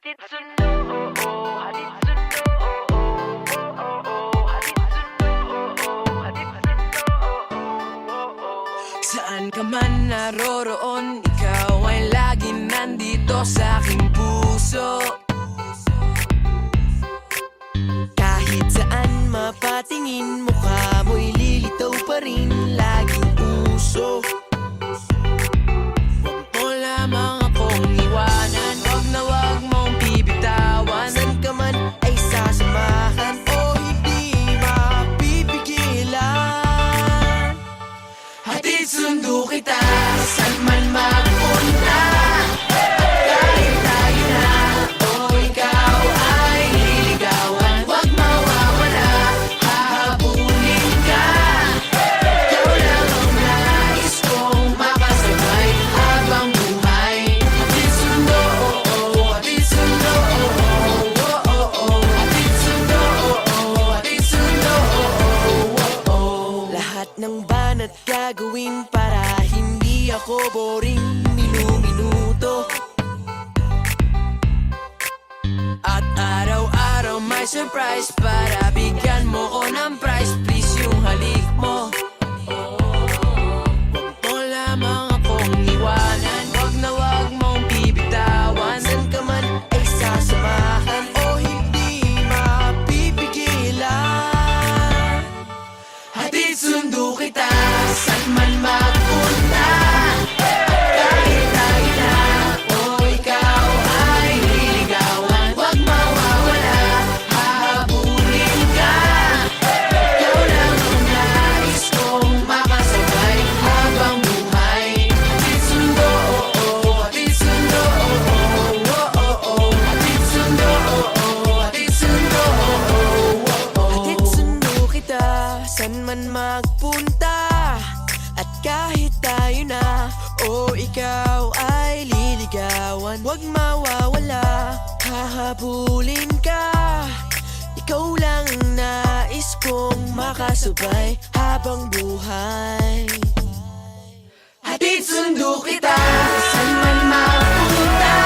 Hatid sundo, oh oh, hatid sundo, oh oh, oh oh, hatid sundo, oh oh, hatid sundo, oh oh. Saan ka man naroroon, ikaw ay laging nandito sa aking puso. Kahit saan mapatingin, mukha mo'y lilitaw pa rin, laging puso. Huwag mo lamang akong iwanan, huwag na huwag mong bibitawan. Saan ka man ay sasamahan o hindi mapipigilan. Hatid sundo kita, saan man magpunta. Kahit tayo na o ikaw ay liligawan, huwag mawawala, hahabulin ka. Ikaw lang ang nais kong makasabay habang buhay. Hatid sundo, oh oh, hatid sundo, oh oh, oh oh. Hatid sundo, oh oh, hatid sundo, oh oh, oh. Lahat ng banat gagawin para hindi ako boring minu-minuto. At araw-araw may surprise para bigyan mo ko ng prize. Please yung halik mo, huwag mo lamang akong iwanan, huwag na huwag mong bibitawan. Saan ka man ay sasamahan o hindi mapipigilan. Hatid sundo kita, saan man magpunta. Kahit tayo na o ikaw ay liligawan, huwag mawawala, hahabulin ka. Ikaw lang ang nais kong makasabay habang buhay. Hatid sundo, oh oh, hatid sundo, oh oh, oh oh. Hatid sundo, oh oh, hatid sundo, oh oh, oh. Hatid sundo kita, saan man magpunta. At kahit tayo na o ikaw ay liligawan, huwag mawawala, hahabulin ka. Ikaw lang ang nais kong makasabay habang buhay. Hatid sundo kita, saan man mapunta.